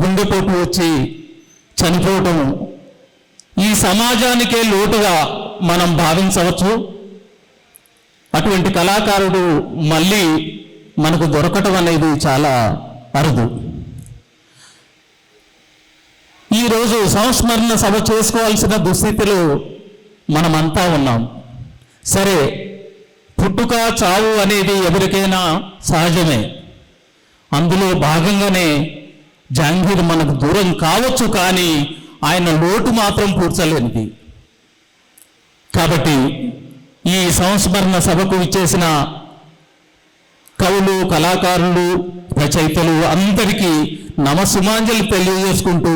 గుండెపోటు వచ్చి చనిపోవటం ఈ సమాజానికే లోటుగా మనం భావించవచ్చు. అటువంటి కళాకారుడు మళ్ళీ మనకు దొరకటం అనేది చాలా అరుదు. ఈరోజు సంస్మరణ సభ చేసుకోవాల్సిన దుస్థితిలో మనమంతా ఉన్నాం. సరే, పుట్టుక చావు అనేది ఎవరికైనా సహజమే. అందులో భాగంగానే జహాంగీర్ మనకు దూరం కావచ్చు, కానీ ఆయన లోటు మాత్రం పూడ్చలేనిది. కాబట్టి ఈ సంస్మరణ సభకు ఇచ్చేసిన కవులు, కళాకారులు, రచయితలు అందరికీ నమస్సుమాంజలి తెలియజేసుకుంటూ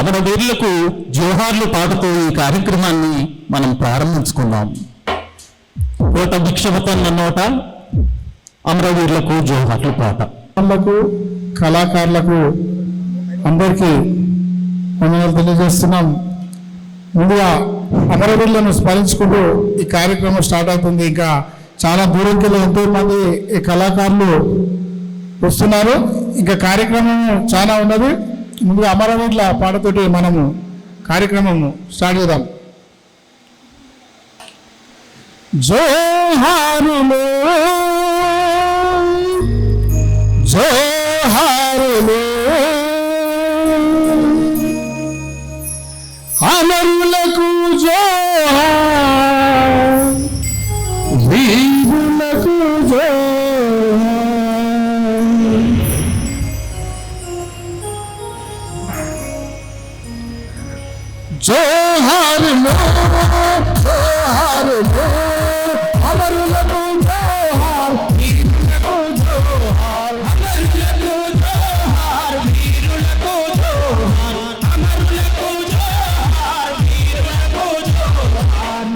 అమరవీరులకు జోహార్లు పాడుతూ ఈ కార్యక్రమాన్ని మనం ప్రారంభించుకున్నాం. కోట భిక్షపతన్న నోట అమరవీరులకు జోహార్లు పాట. కళాకారులకు అందరికీ వందనాలు తెలియజేస్తున్నాం. ముందుగా అమరవీరులను స్మరించుకుంటూ ఈ కార్యక్రమం స్టార్ట్ అవుతుంది. ఇంకా చాలా దూరంకి ఎంతో మంది ఈ కళాకారులు వస్తున్నారు. ఇంకా కార్యక్రమం చాలా ఉన్నది. ముందుగా అమరవీరుల పాటతోటి మనము కార్యక్రమం స్టార్ట్ చేద్దాం. జోహారులు జోహారులు అమరులకు జోహార్, వీరులకు జోహార్. జోహారులు జోహారులు అమరులకు జోహార్, వీరులకు జోహార్, అమరులకు జోహార్, వీరులకు జోహార్, అమరులకు జోహార్, వీరులకు జోహార్.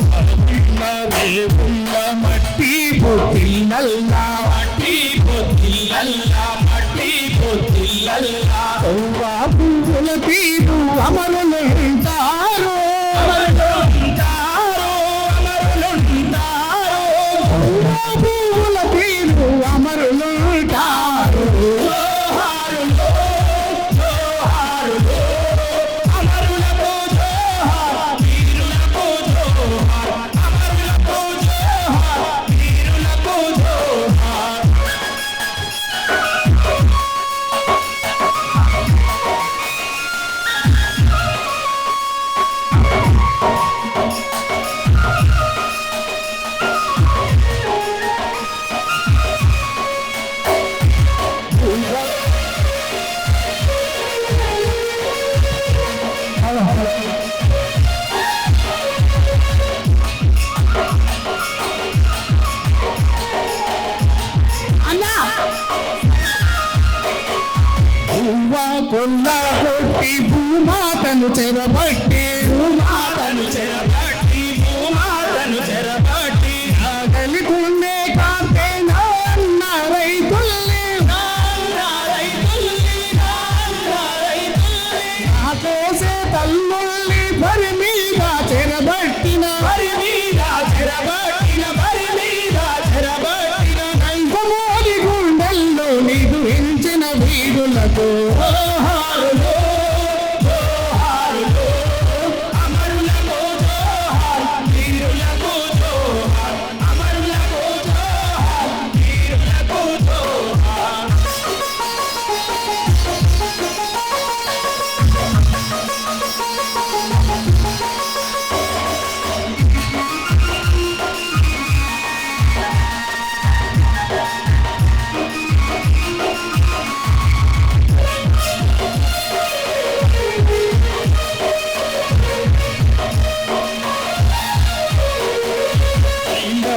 రేవుల మట్టి పొత్తిల్లల్లా, మట్టి పొత్తిల్లల్లా, మట్టి పొత్తిల్లల్లా. పువ్వుల తీరు అమరులు ఉంటారు, అమరులుంటారు, అమరులుంటారు. పువ్వుల తీరు అమరులుంటారు. జోహారులు జోహారులు అమరులకు జోహార్, వీరులకు జోహార్, అమరులకు జోహార్, వీరులకు జోహార్. కొల్లా కొట్టి భూమాతను చెరబట్టి, భూమాతను చెరబట్టి, భూమాతను చెరబట్టి. కలిగుండే కాంతే నాన్న రైతుల్ని, నాన్న రైతుల్ని, నాన్న రైతుల్ని. ఆకోసే తల్లుల్ని బరి మీద చెరబట్టిన, బరి మీద చెరబట్టిన, బరి మీద చెరబట్టిన. నైజమోడి గుండెల్లో నిదు ఎంచిన వీరులకు జోహారులు జోహారులు అమరులకు జోహార్, వీరులకు జోహార్, అమరులకు జోహార్, వీరులకు జోహార్.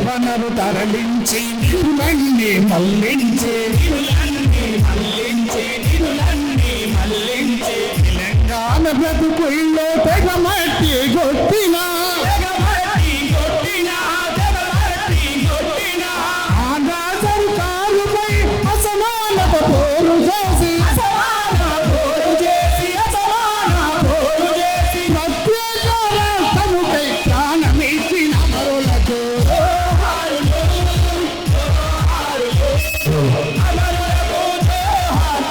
వనరు తరలించి నిరులన్నీ మల్లించే, నిరులన్నీ మల్లించే, నిరులన్నీ మల్లించే. తెలంగాణ బ్రతుకుల్లో తెగమట్టి కొట్టిన, తెగమట్టి కొట్టిన, తెగమట్టి కొట్టిన. ఆంధ్ర సర్కారుపై అసమానత పోరు చేసి, అసమాన పోరు చేసి, అసమాన పోరు చేసి. ప్రత్యేక రాష్ట్రముపై ప్రాణమిచ్చిన అమరులకు అమరులకు జోహార్,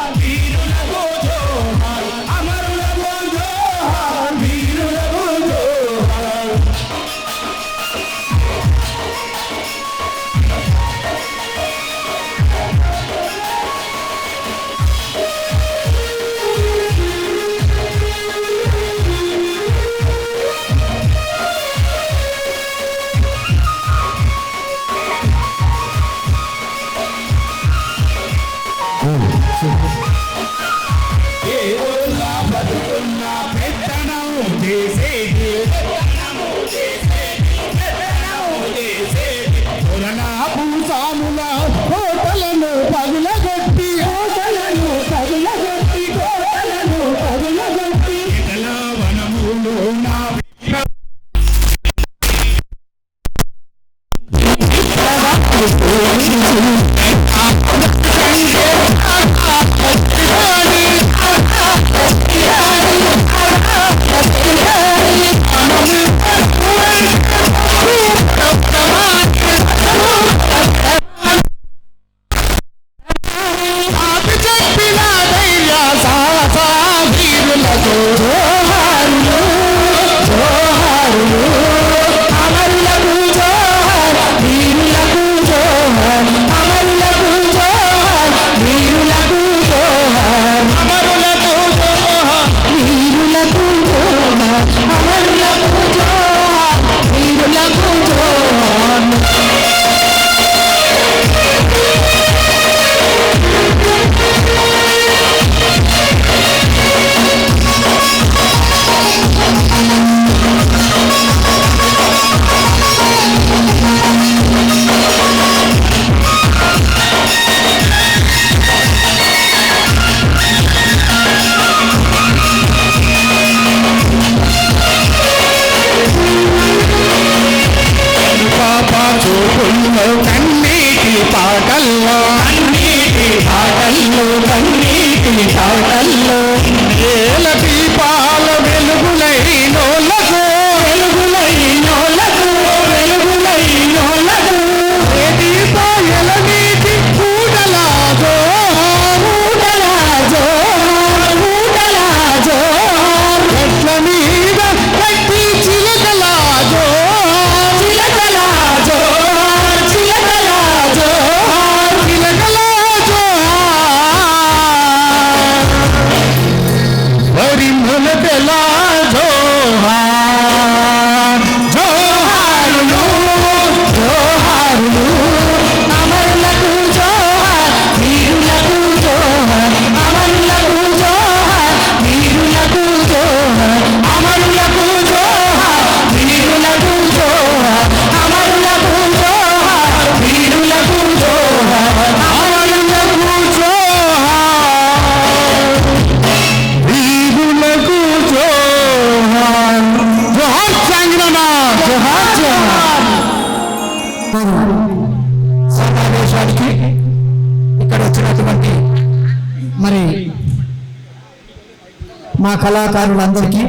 మా కళాకారులందరికీ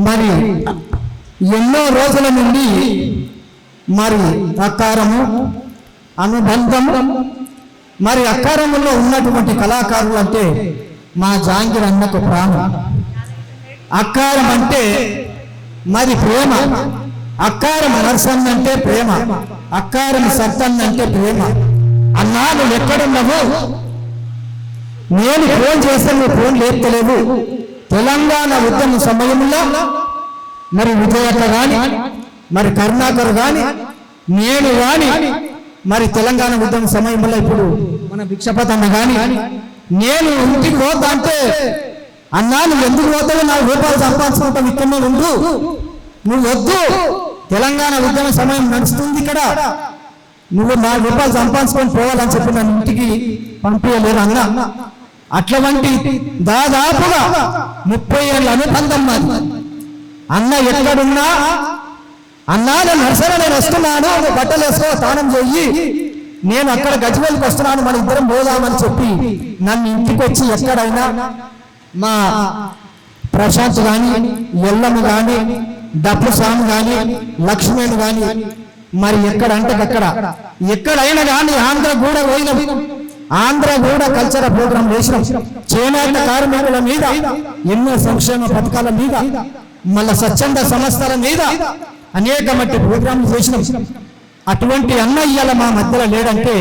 మరి ఎన్నో రోజుల నుండి మరి అక్కారము అనుబంధం మరి అక్కారములో ఉన్నటువంటి కళాకారులు అంటే మా జాంగీర్ అన్నకు ప్రాణం. అక్కారం అంటే మరి ప్రేమ, అక్కారం నరసన్న అంటే ప్రేమ, అక్కారం సత్తన్న అంటే ప్రేమ. అన్నా నువ్వు ఎక్కడున్నావు? నేను ఫోన్ చేస్తే నువ్వు ఫోన్ లేపుతలేవు. తెలంగాణ ఉద్యమ సమయంలో మరి విజయక్క కానీ మరి కరుణాకర్ కానీ నేను కానీ మరి తెలంగాణ ఉద్యమ సమయంలో ఇప్పుడు మన భిక్షపతన్న కానీ నేను ఇంటికి పోతా అంటే అన్నా నువ్వు ఎందుకు పోతావు? 4 రూపాయలు సంపాదించుకుంటావు, ఇక్కడనే ఉండు, నువ్వు వద్దు, తెలంగాణ ఉద్యమ సమయం నడుస్తుంది ఇక్కడ, నువ్వు 4 రూపాయలు సంపాదించుకొని పోవాలని చెప్పి నన్ను ఇంటికి పంపించలేరు అన్న. అటువంటి దాదాపుగా 30 ఏళ్ళ అనుబంధం మాది. అన్న ఎక్కడున్నా అన్నా నేను నర్సరీ నేను వస్తున్నాను, బట్టలు వేసుకో, స్నానం చెయ్యి, నేను అక్కడ గజ్వేల్కి వస్తున్నాను, మన ఇద్దరం పోదామని చెప్పి నన్ను ఇంటికి వచ్చి ఎక్కడైనా మా ప్రశాంత్ కానీ ఎల్లమ్మ కానీ డప్పు స్వామి కానీ లక్ష్మణ్ కానీ మరి ఎక్కడంటే అక్కడ ఎక్కడైనా కానీ ఆంధ్రగూడ పోయిన ఆంధ్రగూడ కల్చరల్ ప్రోగ్రాం చేసినాం. చేనేత కార్మికుల మీద ఎన్నో సంక్షేమ పథకాల మీద మళ్ళా స్వచ్ఛంద సంస్థల మీద అనేక మట్టి ప్రోగ్రాంలు చేసినాం. అటువంటి అన్న ఇయ్యాల మా మధ్యలో లేడంటే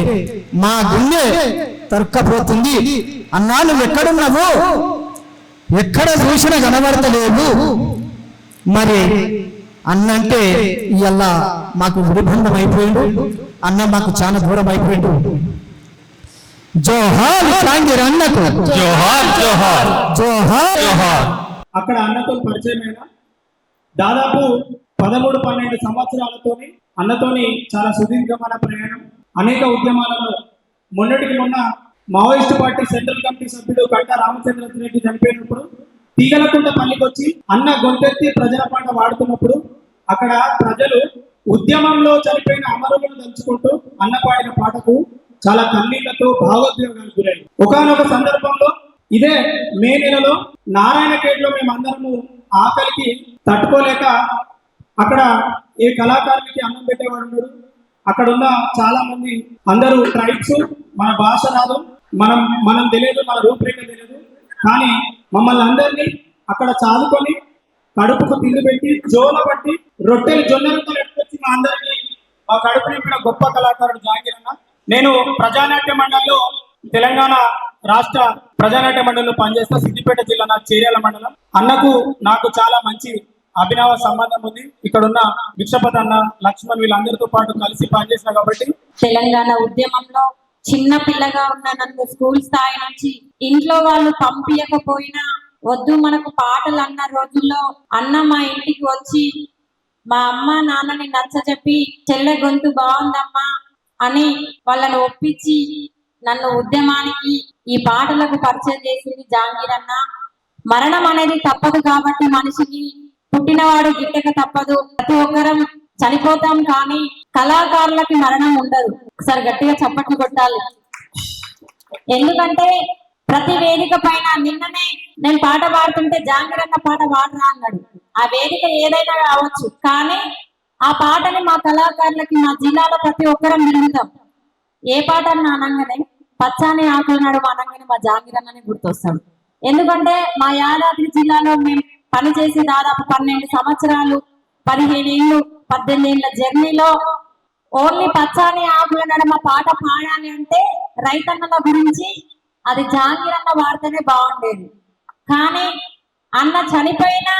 మా గుండె తరుక్కపోతుంది. అన్నా నువ్వు ఎక్కడున్నావు? ఎక్కడ చూసినా కనబడతలేవు. మరి అన్నంటే ఇవాళ మాకు విడిబంధం అయిపోయిండు, అన్న మాకు చాలా దూరం అయిపోయిండు. జోహార్ జాంగీర్ అన్నకు, జోహార్ జోహార్ జోహార్ జోహార్. అక్కడ అన్నతో పరిచయమైన దాదాపు 13-12 సంవత్సరాలతోని అన్నతోని చాలా సుదీర్ఘమైన ప్రయాణం, అనేక ఉద్యమాలలో. మొన్నటికి మొన్న మావోయిస్టు పార్టీ సెంట్రల్ కమిటీ సభ్యుడు కట్టా రామచంద్ర రెడ్డి చనిపోయినప్పుడు తీగలకుంట పల్లికి వచ్చి అన్న గొంతెత్తి ప్రజల పాట వాడుతున్నప్పుడు అక్కడ ప్రజలు ఉద్యమంలో చనిపోయిన అమరులను తలుచుకుంటూ అన్న పాడిన పాటకు చాలా కన్నీళ్లతో భావోద్వేగానికి గురైంది. ఒకానొక సందర్భంలో ఇదే మే నెలలో నారాయణఖేడ్లో మేమందరము ఆకలికి తట్టుకోలేక అక్కడ ఏ కళాకారునికి అన్నం పెట్టేవాడు ఉన్నాడు. అక్కడ ఉన్న చాలా మంది అందరూ ట్రైబ్స్, మన భాష రాదు, మనం తెలియదు, మన రూపురేఖ తెలియదు, కానీ మమ్మల్ని అందరినీ అక్కడ చాదుకొని కడుపుకు తిండి పెట్టి జోల పట్టి రొట్టెలు జొన్న రొట్టెలు ఎట్టుకొచ్చి మా అందరినీ మా కడుపు నింపిన గొప్ప కళాకారుడు జాంగీర్ అన్న. నేను ప్రజానాట్య మండలిలో తెలంగాణ రాష్ట్ర ప్రజానాట్య మండలిలో పనిచేస్తా, సిద్దిపేట జిల్లా నా చేర్యాల మండలం. అన్నకు నాకు చాలా మంచి అభినవ సంబంధం ఉంది. ఇక్కడ ఉన్న భిక్షపతి అన్న, లక్ష్మణ్ వీళ్ళందరితో పాటు కలిసి పనిచేసిన కాబట్టి తెలంగాణ ఉద్యమంలో చిన్న పిల్లగా ఉన్న నన్ను స్కూల్ స్థాయి నుంచి ఇంట్లో వాళ్ళు పంపించకపోయినా వద్దు మనకు పాటలు అన్న రోజుల్లో అన్న మా ఇంటికి వచ్చి మా అమ్మ నాన్నని నచ్చజెప్పి చెల్లె గొంతు బాగుందమ్మా అని వాళ్ళని ఒప్పించి నన్ను ఉద్యమానికి ఈ పాటలకు పరిచయం చేసింది జాంగీర్ అన్న. మరణం అనేది తప్పదు కాబట్టి మనిషికి పుట్టినవాడు గిట్టక తప్పదు, ప్రతి ఒక్కరం చనిపోతాం, కానీ కళాకారులకి మరణం ఉండదు. ఒకసారి గట్టిగా చప్పట్లు కొట్టాలి. ఎందుకంటే ప్రతి వేదిక పైన నిన్ననే నేను పాట పాడుతుంటే జాంగీర్ అన్న పాట పాడరా అన్నాడు. ఆ వేదిక ఏదైనా కావచ్చు, కానీ ఆ పాటని మా కళాకారులకి మా జిల్లాలో ప్రతి ఒక్కరం వింటాం. ఏ పాట అన్న అనగానే పచ్చాని ఆకుల నడుమ అనగానే మా జాంగీర్ అన్నని గుర్తొస్తాడు. ఎందుకంటే మా యాదాద్రి జిల్లాలో మేము పనిచేసి దాదాపు 12 సంవత్సరాలు, 15 ఏళ్ళు, 18 ఏళ్ళ జర్నీలో ఓన్లీ పచ్చాని ఆకుల నడుమ పాట పాడాలి అంటే రైతన్నల గురించి అది జాంగీర్ అన్న వాడితేనే బాగుండేది. కానీ అన్న చనిపోయినా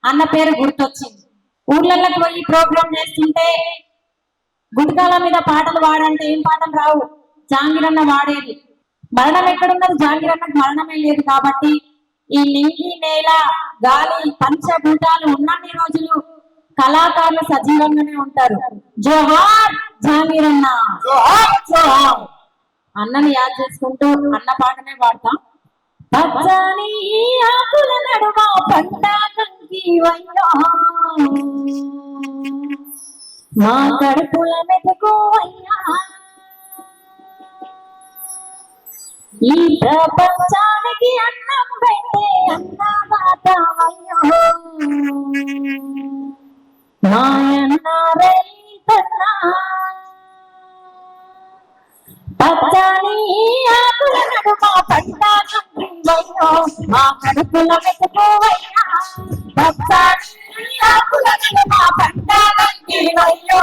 అన్న పేరు గుర్తొచ్చింది. ఊర్లలోకి పోయి ప్రోగ్రాం చేస్తుంటే గుంటకాల మీద పాటలు వాడంటే ఏం పాటలు రావు, జాంగీర్ అన్న వాడేది. మరణం ఎక్కడున్నది? జాంగీర్ అన్నకు మరణమే లేదు. కాబట్టి ఈ నింగి, నేల, గాలి, పంచభూతాలు ఉన్నన్ని రోజులు కళాకారులు సజీవంగానే ఉంటారు. జోహార్ జాంగీర్ అన్న, అన్నని యాద్ చేసుకుంటూ అన్న పాటనే పాడతాం. పచ్చని ఆకుల నడుమ పంట కంకి వయ్యా, మా కడుపుల మెతుకు అయ్యా, ఈ ప్రపంచానికి అన్నం పెట్టే అన్నదాతవయ్యో మాయన్న రైతన్నా పచ్చని ఆకుల నడుమ పంట కంటివయ్యో మా కడుపుల వెతుకోవయ్యా పచ్చని ఆకుల నడుమ పంట కంటివయ్యో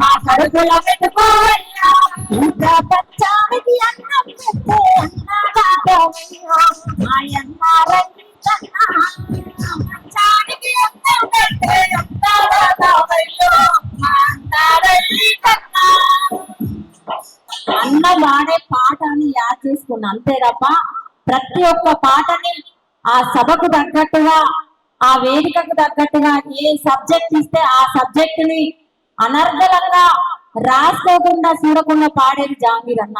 మా కడుపుల వెతుకోవయ్యా ఇంత పచ్చానికి అన్నం పెట్టే అన్నదాతవయ్యో మాయన్న రైతన్నా పచ్చానికి అన్నం పెట్టే అన్నదాతవయ్యో మా అన్న రైతన్నా అన్న వాడే పాట అని యాద్ చేసుకున్నా అంతే తప్ప ప్రతి ఒక్క పాటని ఆ సభకు తగ్గట్టుగా ఆ వేదికకు తగ్గట్టుగా ఏ సబ్జెక్ట్ ఇస్తే ఆ సబ్జెక్ట్ ని అనర్గళంగా రాసుకోకుండా చూడకుండా పాడేది జాంగీర్ అన్న.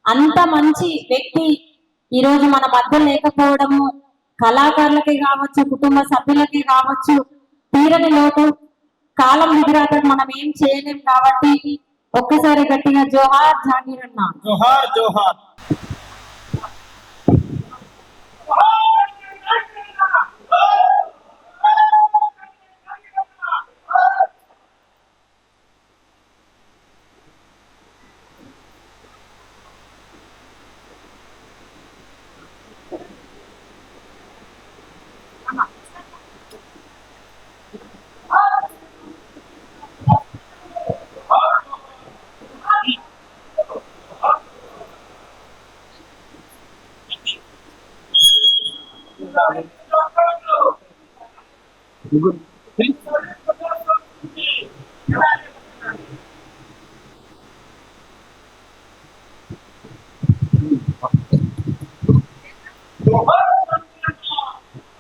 అంత మంచి వ్యక్తి ఈ రోజు మన మధ్య లేకపోవడము కళాకారులకే కావచ్చు, కుటుంబ సభ్యులకే కావచ్చు తీరని లోటు. కాలం ఎదురాక మనం ఏం చేయలేం కాబట్టి ఒక్కసారి గట్టిగా జోహార్ జాంగీర్ అన్న. జోహార్ జోహార్.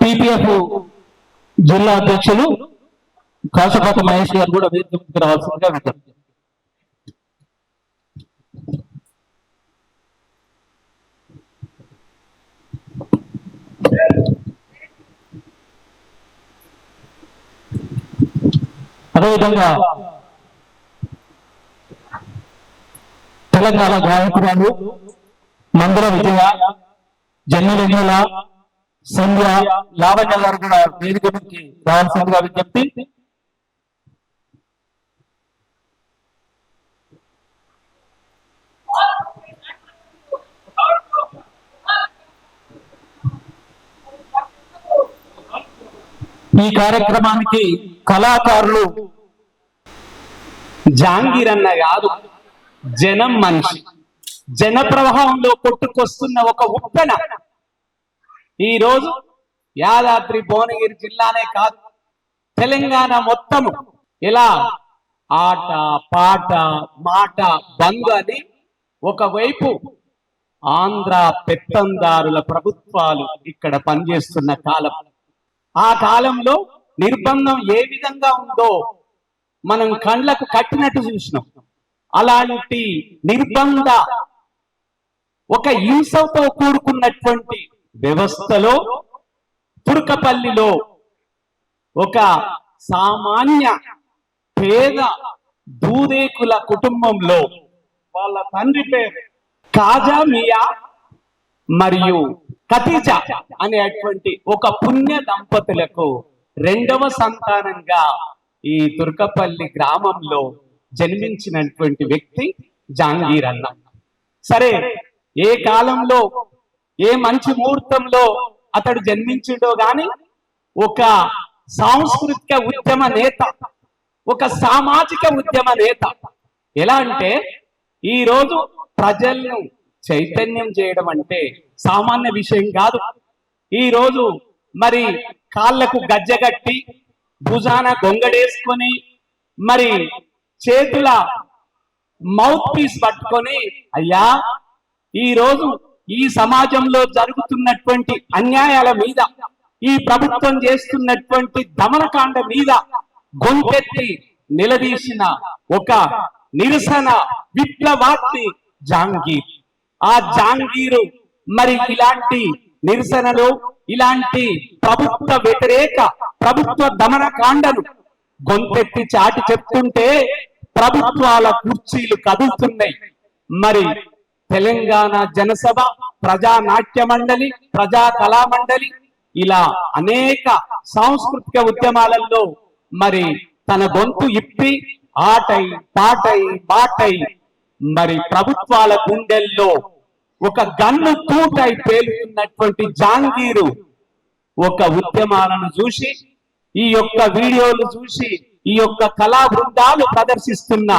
పిపిఎఫ్ జిల్లా అధ్యక్షులు కాశపాటి మహేష్ గారు కూడా వేదికకు రావాల్సిందిగా విజ్ఞప్తి. అదేవిధంగా తెలంగాణ గాయకురాలు మందర విజయ, జన్మల సంధ్య, లావణ్య గారు కూడా వేదిక నుంచి రావాల్సిందిగా విజ్ఞప్తి. ఈ కార్యక్రమానికి కళాకారులు జాంగీర్ అన్న కాదు, జనం మనిషి. జన ప్రవాహంలో కొట్టుకొస్తున్న ఒక ఉప్పెన. ఈ రోజు యాదాద్రి భువనగిరి జిల్లానే కాదు, తెలంగాణ మొత్తము ఇలా ఆట పాట మాట బంద్ అని ఒకవైపు ఆంధ్ర పెత్తందారుల ప్రభుత్వాలు ఇక్కడ పనిచేస్తున్న కాలం. ఆ కాలంలో నిర్బంధం ఏ విధంగా ఉందో మనం కళ్ళకు కట్టినట్టు చూసినాం. అలాంటి నిర్బంధ ఒక హింసతో కూడుకున్నటువంటి వ్యవస్థలో తుర్కపల్లిలో ఒక సామాన్య పేద దూదేకుల కుటుంబంలో వాళ్ళ తండ్రి పేరు కాజా మియా మరియు ఖతీజా అనేటువంటి ఒక పుణ్య దంపతులకు రెండవ సంతానంగా ఈ తుర్కపల్లి గ్రామంలో జన్మించినటువంటి వ్యక్తి జాంగీర్ అన్న. సరే, ఏ కాలంలో ఏ మంచి ముహూర్తంలో అతడు జన్మించిండో గాని ఒక సాంస్కృతిక ఉద్యమ నేత, ఒక సామాజిక ఉద్యమ నేత. ఎలా అంటే ఈ రోజు ప్రజలను చైతన్యం చేయడం అంటే సామాన్య విషయం కాదు. ఈ రోజు మరి కాళ్లకు గజ్జగట్టి భుజాన గొంగడేసుకొని మరి చేతుల మౌత్ పీస్ పట్టుకొని, అయ్యా ఈ రోజు ఈ సమాజంలో జరుగుతున్నటువంటి అన్యాయాల మీద, ఈ ప్రభుత్వం చేస్తున్నటువంటి దమనకాండ మీద గొంతెత్తి నిలదీసిన ఒక నిరసన విప్లవాత్మి జాంగీర్. ఆ జాంగీరు మరి ఇలాంటి నిరసనలు, ఇలాంటి ప్రభుత్వ వ్యతిరేక ప్రభుత్వ దమనకాండను గొంతెత్తి చాటి చెప్తుంటే ప్రభుత్వాల కుర్చీలు కదులుతున్నాయి. మరి తెలంగాణ జనసభ, ప్రజా నాట్య మండలి, ప్రజా కళా మండలి, ఇలా అనేక సాంస్కృతిక ఉద్యమాలలో మరి తన గొంతు ఇప్పి ఆటై పాటై బాటై మరి ప్రభుత్వాల గుండెల్లో ఒక గన్ను తూటై పేలుతున్నటువంటి జాంగీరు ఒక ఉద్యమాలను చూసి, ఈ యొక్క వీడియోలు చూసి, ఈ యొక్క కళా బృందాలు ప్రదర్శిస్తున్న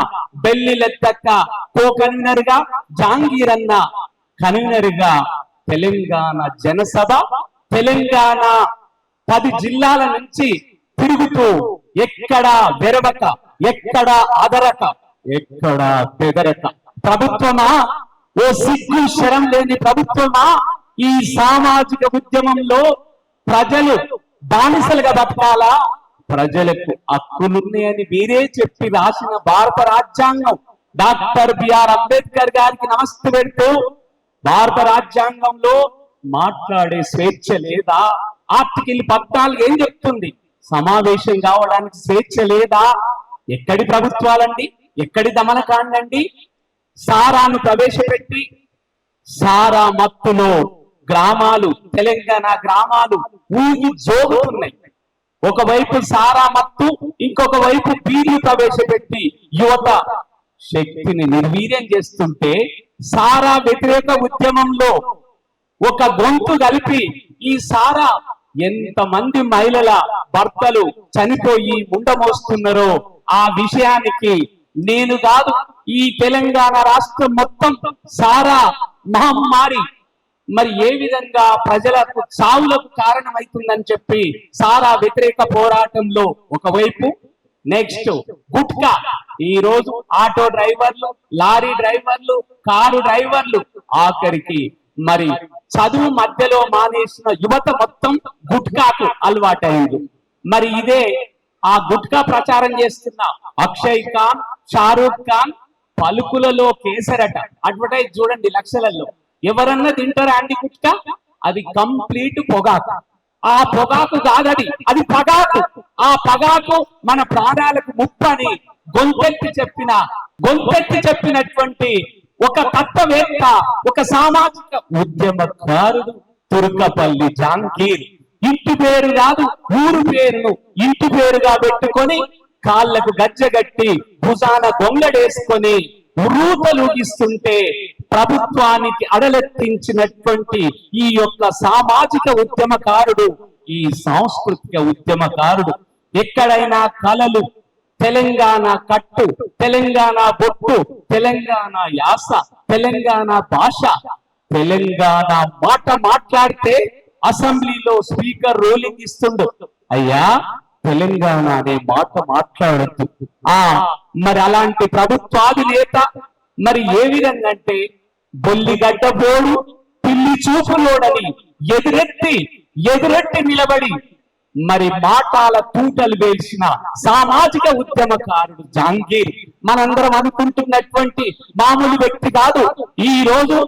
బెల్లిలెత్తక్క కో కన్వీనర్ గా, జాంగీర్ అన్న కన్వీనర్ గా తెలంగాణ జనసభ తెలంగాణ 10 జిల్లాల నుంచి తిరుగుతూ ఎక్కడా వెరవక, ఎక్కడా అదరక, ఎక్కడా బెదరక, ప్రభుత్వమా, ఓ సిగ్గు శరం లేని ప్రభుత్వమా, ఈ సామాజిక ఉద్యమంలో ప్రజలు బానిసలుగా బతకాలా, ప్రజలకు హక్కులున్నాయని మీరే చెప్పి రాసిన భారత రాజ్యాంగం, డాక్టర్ బిఆర్ అంబేద్కర్ గారికి నమస్తే పెడుతూ, భారత రాజ్యాంగంలో మాట్లాడే స్వేచ్ఛ లేదా? ఆర్టికల్ 14 ఏం చెప్తుంది? సమావేశం కావడానికి స్వేచ్ఛ లేదా? ఎక్కడి ప్రభుత్వాలండి, ఎక్కడి దమనకాండండి? సారాను ప్రవేశపెట్టి సారా మత్తులో గ్రామాలు, తెలంగాణ గ్రామాలు ఊగి జోగుతున్నాయి. ఒకవైపు సారా మత్తు, ఇంకొక వైపు బీర్లు ప్రవేశపెట్టి యువత శక్తిని నిర్వీర్యం చేస్తుంటే, సారా వ్యతిరేక ఉద్యమంలో ఒక గొంతు కలిపి ఈ సారా ఎంతమంది మహిళల భర్తలు చనిపోయి ముండమోస్తున్నారో ఆ విషయానికి నేను కాదు, ఈ తెలంగాణ రాష్ట్రం మొత్తం సారా మహమ్మారి మరి ఏ విధంగా ప్రజలకు చావులకు కారణమవుతుందని చెప్పి సారా వ్యతిరేక పోరాటంలో ఒకవైపు, నెక్స్ట్ గుట్కా, ఈ రోజు ఆటో డ్రైవర్లు, లారీ డ్రైవర్లు, కారు డ్రైవర్లు, ఆఖరికి మరి చదువు మధ్యలో మానేసిన యువత మొత్తం గుట్కాకు అలవాటైంది. మరి ఇదే ఆ గుట్కా ప్రచారం చేస్తున్న అక్షయ్ ఖాన్, షారూక్ ఖాన్ పలుకులలో కేసరట. అడ్వర్టైజ్ చూడండి లక్షలలో. ఎవరన్నా తింటారా అండి గుట్కా? అది కంప్లీట్ పొగాకు. ఆ పొగాకు కాదది, అది పగాకు. ఆ పగాకు మన ప్రాణాలకు ముప్పని గొంతెత్తి చెప్పినటువంటి ఒక తత్వవేత్త, ఒక సామాజిక ఉద్యమకారుడు తుర్కపల్లి జాంగీర్. ఇంటి పేరు కాదు, ఊరు పేరును ఇంటి పేరుగా పెట్టుకొని, కాళ్లకు గజ్జగట్టి, భుజాన గొంగడేసుకొని ఉరూతలూగిస్తుంటే ప్రభుత్వానికి అడలెత్తించినటువంటి ఈ యొక్క సామాజిక ఉద్యమకారుడు, ఈ సాంస్కృతిక ఉద్యమకారుడు ఎక్కడైనా కళలు, తెలంగాణ కట్టు, తెలంగాణ బొట్టు, తెలంగాణ యాస, తెలంగాణ భాష, తెలంగాణ మాట మాట్లాడితే అసెంబ్లీలో స్పీకర్ రూలింగ్ ఇస్తుండు, అయ్యా తెలంగాణ అనే మాట మాట్లాడద్దు. మరి అలాంటి ప్రభుత్వాధినేత మరి ఏ విధంగా అంటే బొల్లిగడ్డ బోడు, పిల్లి చూపులోడని ఎదురెట్టి నిలబడి మరి మాటాల తూటలు వేసిన సామాజిక ఉద్యమకారుడు జాంగీర్. మనందరం అనుకుంటున్నటువంటి మామూలు వ్యక్తి కాదు. ఈ రోజు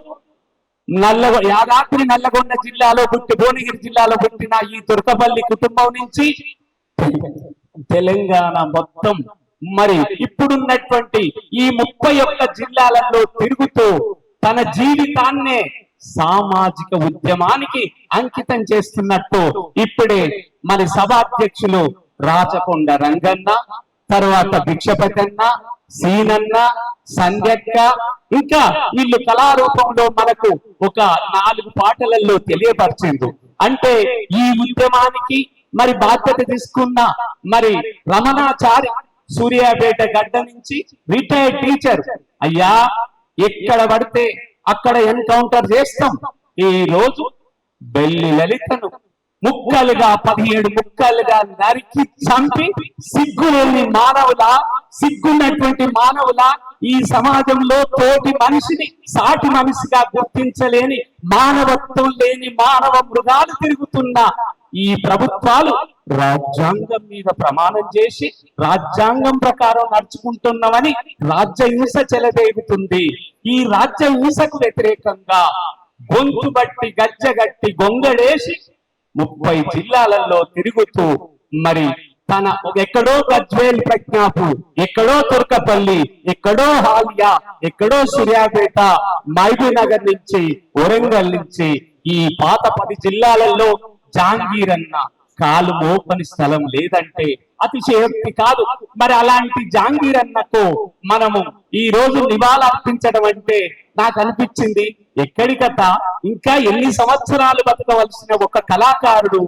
యాదాద్రి నల్లగొండ జిల్లాలో పుట్టి, భువనగిరి జిల్లాలో పుట్టిన ఈ తుర్కపల్లి కుటుంబం నుంచి తెలంగాణ మొత్తం మరి ఇప్పుడున్నటువంటి ఈ 31 జిల్లాలలో తిరుగుతూ తన జీవితాన్నే సామాజిక ఉద్యమానికి అంకితం చేస్తున్నట్టు ఇప్పుడే మరి సభాధ్యక్షులు రాచకొండ రంగన్న, తర్వాత భిక్షపతన్న, సీనన్న, సంధ్యక్క, ఇంకా వీళ్ళు కళారూపంలో మనకు ఒక 4 పాటలలో తెలియపరిచింది. అంటే ఈ ఉద్యమానికి మరి బాధ్యత తీసుకున్న మరి రమణాచారి, సూర్యాపేట గడ్డ నుంచి రిటైర్డ్ టీచర్, అయ్యా ఎక్కడ పడితే అక్కడ ఎన్కౌంటర్ చేస్తాం. ఈ రోజు బెల్లి లలితను ముక్కలుగా 17 ముక్కలుగా నరికి చంపి సిగ్గులేని మానవుల, సిగ్గున్నటువంటి మానవుల, ఈ సమాజంలో తోటి మనిషిని సాటి మనిషిగా గుర్తించలేని, మానవత్వం లేని మానవ మృగాలు తిరుగుతున్న ఈ ప్రభుత్వాలు రాజ్యాంగం మీద ప్రమాణం చేసి రాజ్యాంగం ప్రకారం నడుచుకుంటున్నామని రాజ్య హింస చెలదేగుతుంది. ఈ రాజ్య హింసకు వ్యతిరేకంగా గొంతు బట్టి గజ్జగట్టి గొంగడేసి 30 జిల్లాలలో తిరుగుతూ మరి తన ఎక్కడో గజ్వేల్ ప్రజ్ఞాపూర్, ఎక్కడో తుర్కపల్లి, ఎక్కడో హాలియా, ఎక్కడో సూర్యాపేట, మహబూబ్నగర్ నుంచి, వరంగల్ నుంచి ఈ పాత 10 జిల్లాలలో జహాంగీర్ అన్న కాలు మోపని స్థలం లేదంటే అతిశయోక్తి కాదు. మరి అలాంటి జహాంగీర్ అన్నకు మనము ఈ రోజు నివాళులు అర్పించడం అంటే నాకు అనిపించింది ఎక్కడికట ఇంకా ఎన్ని సంవత్సరాలు బతకవలసిన ఒక కళాకారుడు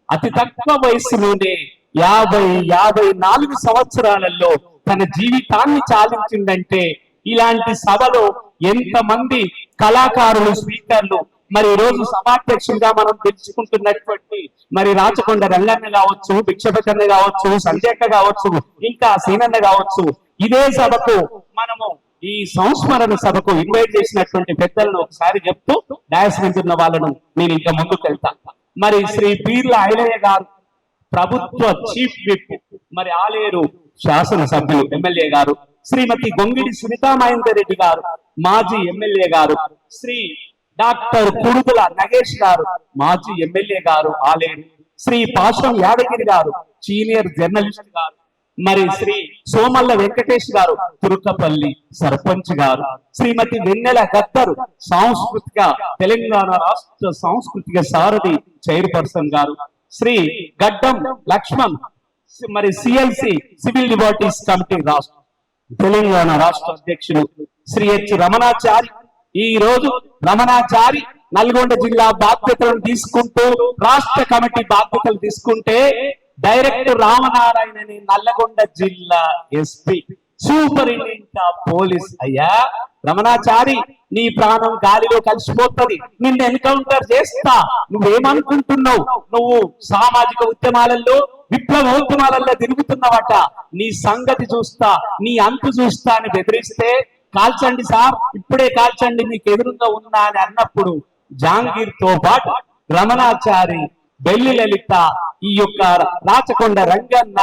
అతి తక్కువ వయసులోనే 54 సంవత్సరాలలో తన జీవితాన్ని చాలించిందంటే ఇలాంటి సభలో ఎంతమంది కళాకారులు, స్పీకర్లు, మరి ఈ రోజు సభాధ్యక్షులుగా మనం తెలుసుకుంటున్నటువంటి మరి రాచకొండ రంగన్న కావచ్చు, భిక్షపతన్న కావచ్చు, సంజయక్క కావచ్చు, ఇంకా సీనన్న కావచ్చు, ఇదే సభకు మనము ఈ సంస్మరణ సభకు ఇన్వైట్ చేసినటువంటి పెద్దలను ఒకసారి చెప్తూ డాయస్ మీద ఉన్న వాళ్ళను నేను ఇంకా ముందుకు వెళ్తా. మరి శ్రీ పీర్ల ఐలయ్య గారు ప్రభుత్వ చీఫ్ విప్, మరి ఆలేరు శాసనసభ్యులు ఎమ్మెల్యే గారు, శ్రీమతి గొంగిడి సునీతా మహేందర్ రెడ్డి గారు మాజీ ఎమ్మెల్యే గారు, శ్రీ డాక్టర్ కుడుదల నగేష్ గారు మాజీ ఎమ్మెల్యే గారు ఆలేరు, శ్రీ పాశం యాదగిరి గారు సీనియర్ జర్నలిస్ట్ గారు, మరి శ్రీ సోమల్ల వెంకటేష్ గారు తురుకపల్లి సర్పంచ్ గారు, శ్రీమతి వెన్నెల గద్దరు సాంస్కృతిక తెలంగాణ రాష్ట్ర సాంస్కృతిక సారథి చైర్పర్సన్ గారు, శ్రీ గడ్డం లక్ష్మణ్ మరి సిఎల్సి సివిల్ లిబర్టీస్ కమిటీ రాష్ట్ర తెలంగాణ రాష్ట్ర అధ్యక్షులు, శ్రీ హెచ్ రమణాచారి. ఈ రోజు రమణాచారి నల్గొండ జిల్లా బాధ్యతలను తీసుకుంటూ రాష్ట్ర కమిటీ బాధ్యతలు తీసుకుంటే డైరెక్టర్ రామనారాయణని నల్లగొండ జిల్లా ఎస్పీ సూపరింటెండెంట్ ఆఫ్ పోలీస్. అయ్యా రమణాచారి, నీ ప్రాణం గాలిలో కలిసిపోతుంది, నిన్ను ఎన్కౌంటర్ చేస్తా, నువ్వేమనుకుంటున్నావు? నువ్వు సామాజిక ఉద్యమాలలో, విప్లవోద్యమాలలో తిరుగుతున్నవట, నీ సంగతి చూస్తా, నీ అంతు చూస్తా అని బెదిరిస్తే కాల్చండి సార్, ఇప్పుడే కాల్చండి, మీకు ఎదురుగా ఉన్నా అని అన్నప్పుడు జహాంగీర్ తో పాటు రమణాచారి, బెల్లి లలిత, ఈ యొక్క రాచకొండ రంగన్న,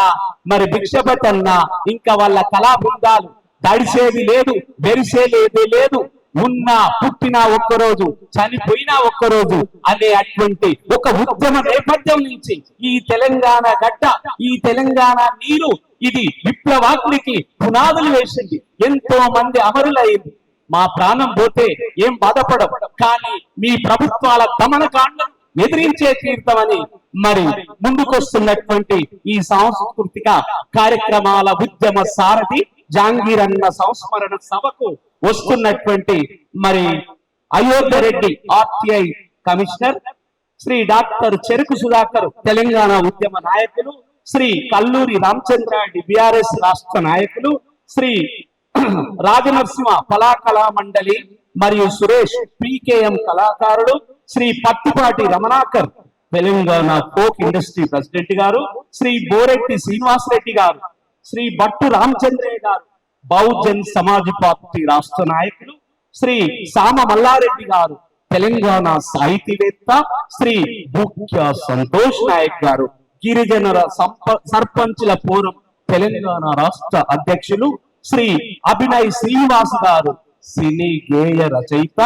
మరి భిక్షపతన్న, ఇంకా వాళ్ళ కళా బృందాలు తడిసేది లేదు, వెరిసేది లేదు, ఉన్నా పుట్టినా ఒక్కరోజు, చనిపోయినా ఒక్కరోజు అనే అటువంటి ఒక ఉద్యమ నేపథ్యం నుంచి ఈ తెలంగాణ గడ్డ, ఈ తెలంగాణ నీరు ఇది విప్లవాగ్నికి పునాదులు వేసింది. ఎంతో మంది అమరులైంది. మా ప్రాణం పోతే ఏం బాధపడం, కానీ మీ ప్రభుత్వాల దమనకాండం ఎదిరించే తీర్థమని మరి ముందుకొస్తున్నటువంటి ఈ సాంస్కృతిక కార్యక్రమాల ఉద్యమ సారథి జహాంగీర్ అన్న సంస్మరణ సభకు వస్తున్నటువంటి మరి Ayodhya Reddy RTI commissioner, Shri doctor Cheruku Sudhakar Telangana ఉద్యమ నాయకులు, శ్రీ కల్లూరి రామచంద్రారెడ్డి బిఆర్ఎస్ రాష్ట్ర నాయకులు, శ్రీ రాజనరసింహ కళా మండలి మరియు సురేష్ పీకేఎం కళాకారుడు, Shri Pattipati Ramanakar Telangana folk industry president గారు, శ్రీ బోరెడ్డి శ్రీనివాస్ రెడ్డి గారు, శ్రీ భట్టు రామచంద్రయ్య గారు బహుజన్ సమాజ్ పార్టీ రాష్ట్ర నాయకులు, శ్రీ సామ మల్లారెడ్డి గారు తెలంగాణ సాహితీవేత్త, శ్రీ ముఖ్య సంతోష్ నాయక్ గారు గిరిజనుల సర్పంచుల ఫోరం తెలంగాణ రాష్ట్ర అధ్యక్షులు, శ్రీ అభినయ్ శ్రీనివాస్ గారు సినీ గేయ రచయిత,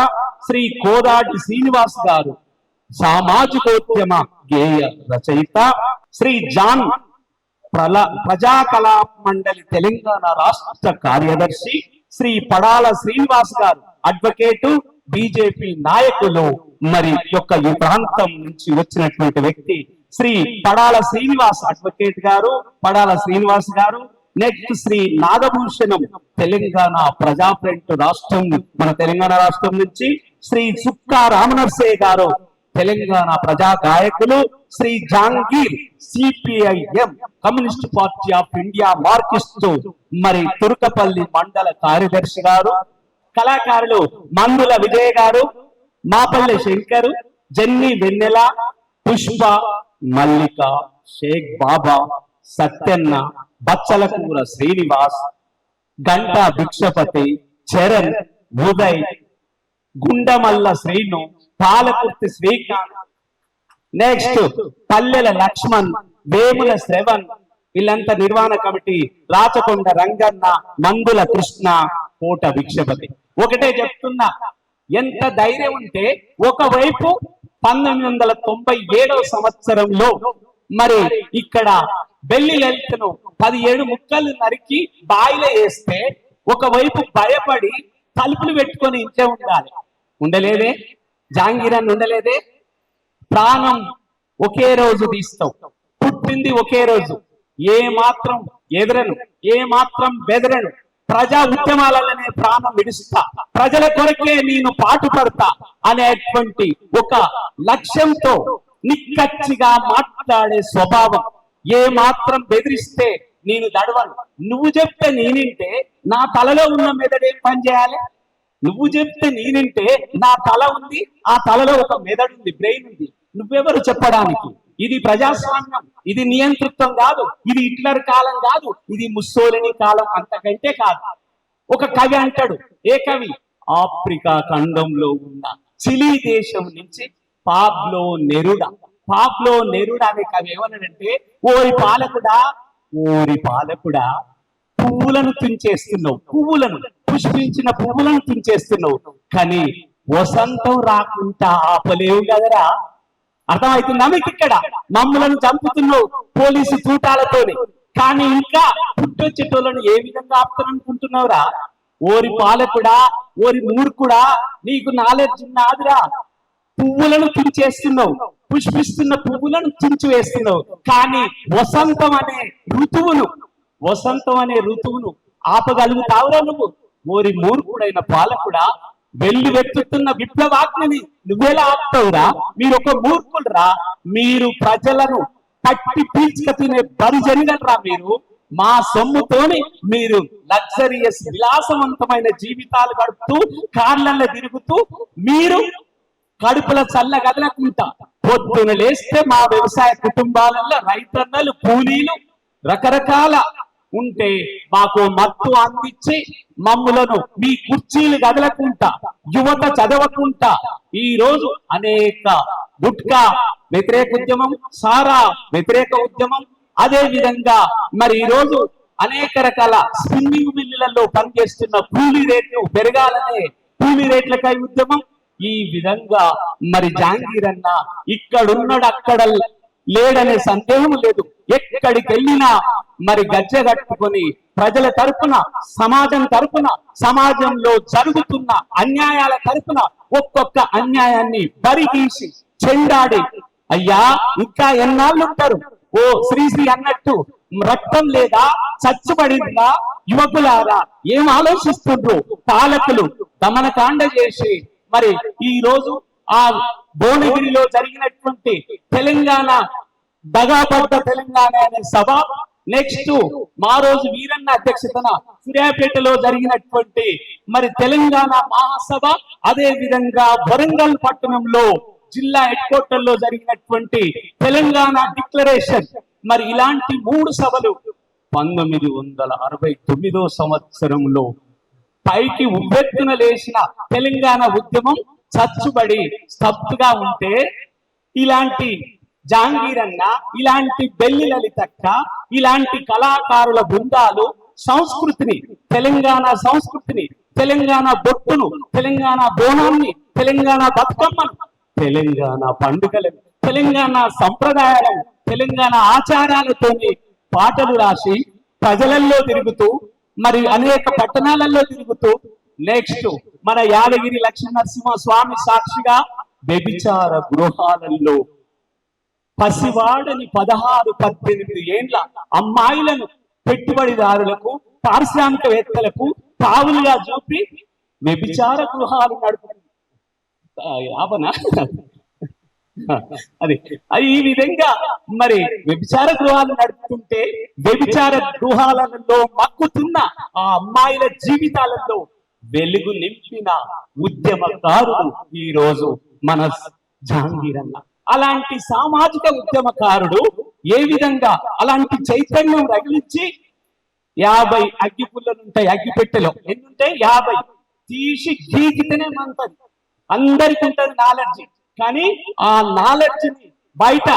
శ్రీ కోదాటి శ్రీనివాస్ గారు సామాజికోద్యమ గేయ రచయిత, శ్రీ జాన్ ప్రజా కళా మండలి తెలంగాణ రాష్ట్ర కార్యదర్శి, శ్రీ పడాల శ్రీనివాస్ గారు అడ్వకేటు, బీజేపీ నాయకులు, మరి యొక్క ఈ ప్రాంతం నుంచి వచ్చినటువంటి వ్యక్తి శ్రీ పడాల శ్రీనివాస్ అడ్వకేట్ గారు, పడాల శ్రీనివాస్ గారు. నెక్స్ట్ శ్రీ నాగభూషణం తెలంగాణ ప్రజా ఫ్రంట్ రాష్ట్రం, మన తెలంగాణ రాష్ట్రం నుంచి శ్రీ సుక్కా రామనర్సే గారు తెలంగాణ ప్రజా గాయకులు, Shri Jahangir CPIM communist party of India Marxist మరి తుర్కపల్లి మండల కార్యదర్శి గారు, కళాకారులు మందుల విజయ్ గారు, మాపల్లె శంకర్, జన్ని వెన్నెల, పుష్ప, మల్లిక, షేక్ బాబా, సత్యన్న, బచ్చలకూర శ్రీనివాస్, గంటా భిక్షపతి, చరణ్, ఉదయ్, గుండమల్ల శ్రీను, పాలకుర్తి శ్రీకాంత్, నెక్స్ట్ పల్లెల లక్ష్మణ్, వేముల శ్రవణ్, వీళ్ళంతా నిర్వహణ కమిటీ, రాచకొండ రంగన్న, మందుల కృష్ణ, కోట భిక్షపతి. ఒకటే చెప్తున్నా, ఎంత ధైర్యం ఉంటే ఒకవైపు 1997 సంవత్సరంలో మరి ఇక్కడ బెల్లి లలితను 17 ముక్కలు నరికి బాయిలో వేస్తే ఒకవైపు భయపడి తలుపులు పెట్టుకొని ఇంట్లో ఉండాలి. ఉండలేదే? జాంగీరన్ ఉండలేదే? ప్రాణం ఒకే రోజు తీస్తావు, పుట్టింది ఒకే రోజు, ఏ మాత్రం ఎదరను, ఏ మాత్రం బెదరను, ప్రజా ఉద్యమాలనే ప్రాణం విడుస్తా, ప్రజల కొరకే నేను పాటుపడతా అనేటువంటి ఒక లక్ష్యంతో నిక్కచ్చిగా మాట్లాడే స్వభావం. ఏ మాత్రం బెదిరిస్తే నేను దడవను. నువ్వు చెప్తే నేనింటే నా తలలో ఉన్న మెదడేం పని చేయాలి? నువ్వు చెప్తే నేనింటే నా తల ఉంది, ఆ తలలో ఒక మెదడు ఉంది, బ్రెయిన్ ఉంది. నువ్వెవరు చెప్పడానికి? ఇది ప్రజాస్వామ్యం, ఇది నియంతృత్వం కాదు, ఇది హిట్లర్ కాలం కాదు, ఇది ముస్సోలిని కాలం, అంతకంటే కాదు. ఒక కవి అంటాడు, ఏ కవి? ఆఫ్రికా ఖండంలో ఉన్న చిలీ దేశం నుంచి పాబ్లో నెరుడా అనే కవి ఏమన్నాడంటే, ఓరి పాలకుడా పువ్వులను తుంచేస్తున్నావు, పుష్పించిన పువ్వులను తుంచేస్తున్నావు, కానీ వసంతం రాకుండా ఆపలేవు కదరా. అర్థమవుతుందా మీకు? ఇక్కడ మమ్మలను చంపుతున్నావు పోలీసు తూటాలతోని, కానీ ఇంకా పుట్టొచ్చేటోళ్ళను ఏ విధంగా ఆపుతారనుకుంటున్నావురా? ఓరి పాలకుడా, ఓరి మూర్ఖుడా, నీకు నాలెడ్జ్ ఉన్నాదిరా. పువ్వులను తుంచేస్తున్నావు, పుష్పిస్తున్న పువ్వులను తుంచివేస్తున్నావు, కానీ వసంతం అనే ఋతువును ఆపగలుగుతావురా నువ్వు? ఓరి మూర్ఖుడైన పాలకుడా, వెళ్లి వెతుకుతున్న విప్లవాగ్ని నువ్వెలా ఆపుతావురా? మీరు ఒక మూర్ఖుడురా. మీరు ప్రజలను పట్టి పీల్చుక తినే పరిజనులరా. మీరు మా సొమ్ముతోని మీరు లగ్జరియస్ విలాసవంతమైన జీవితాలు గడుపుతూ కార్లలో తిరుగుతూ మీరు కడుపుల చల్ల గదలకుంటా పొద్దున లేస్తే మా వ్యవసాయ కుటుంబాలలో రైతన్నలు, కూలీలు రకరకాల ఉంటే మాకు మత్తు అందించి మమ్ములను మీ కుర్చీలు కదలకుంటా, యువత చదవకుంటా ఈ రోజు అనేక గుట్కా వ్యతిరేక ఉద్యమం, సారా వ్యతిరేక ఉద్యమం, అదే విధంగా మరి ఈ రోజు అనేక రకాల స్పిన్నింగ్ మిల్లులలో పనిచేస్తున్న కూలీ రేట్లు పెరగాలనే కూలీ రేట్లకై ఉద్యమం. ఈ విధంగా మరి జాంగీర్ అన్న ఇక్కడున్నాడు అక్కడ లేడనే సందేహం లేదు. ఎక్కడికి వెళ్ళినా మరి గజ్జె కట్టుకొని ప్రజల తరపున, సమాజం తరపున, సమాజంలో జరుగుతున్న అన్యాయాల తరపున ఒక్కొక్క అన్యాయాన్ని బరిగీసి చెండాడి, అయ్యా ఇంకా ఎన్నాళ్ళు ఉంటారు? ఓ శ్రీశ్రీ అన్నట్టు రక్తం లేదా, చచ్చుబడిందా? యువకులారా ఏం ఆలోచిస్తుండ్రు? పాలకులు దమనకాండ చేసి మరి ఈ రోజు ఆ భువనగిరిలో జరిగినటువంటి తెలంగాణ దగాపడ్డ తెలంగాణ అనే సభ, నెక్స్ట్ మా రోజు వీరన్న అధ్యక్షతన సూర్యాపేటలో జరిగినటువంటి మరి తెలంగాణ మహాసభ, అదే విధంగా వరంగల్ పట్టణంలో జిల్లా హెడ్ క్వార్టర్ లో జరిగినటువంటి తెలంగాణ డిక్లరేషన్, మరి ఇలాంటి 3 సభలు 1969 సంవత్సరంలో పైకి ఉవ్వెత్తున లేచిన తెలంగాణ ఉద్యమం చచ్చుబడి స్తబ్దుగా ఉంటే, ఇలాంటి జాంగీర్ అన్న, ఇలాంటి బెల్లి లలితక్క, ఇలాంటి కళాకారుల బృందాలు సంస్కృతిని, తెలంగాణ సంస్కృతిని, తెలంగాణ బొట్టును, తెలంగాణ బోనాన్ని, తెలంగాణ బతుకమ్మను, తెలంగాణ పండుగలను, తెలంగాణ సంప్రదాయాలను, తెలంగాణ ఆచారాలతోని పాటలు రాసి ప్రజలలో తిరుగుతూ మరి అనేక పట్టణాలలో తిరుగుతూ, నెక్స్ట్ మన యాదగిరి లక్ష్మీనరసింహ స్వామి సాక్షిగా వ్యభిచార గృహాలలో పసివాడని 16-18 ఏండ్ల అమ్మాయిలను పెట్టుబడిదారులకు, పారిశ్రామికవేత్తలకు పావులుగా చూపి వ్యభిచార గృహాలు అది ఈ విధంగా మరి వ్యభిచార గృహాలు నడుపుతుంటే, వ్యభిచార గృహాలలో మక్కుతున్న ఆ అమ్మాయిల జీవితాలలో వెలుగు నింపిన ఉద్యమకారుడు ఈ రోజు మన జాంగీర్ అన్న. అలాంటి సామాజిక ఉద్యమకారుడు ఏ విధంగా అలాంటి చైతన్యం రగిలించి 50 అగ్గి పుల్లలుంటాయి అగ్గిపెట్టెలో, ఎన్నుంటాయి? 50 తీసి గీకితేనే మంటది. అందరికి ఉంటది నాలెడ్జ్, కానీ ఆ నాలెడ్జ్ ని బయట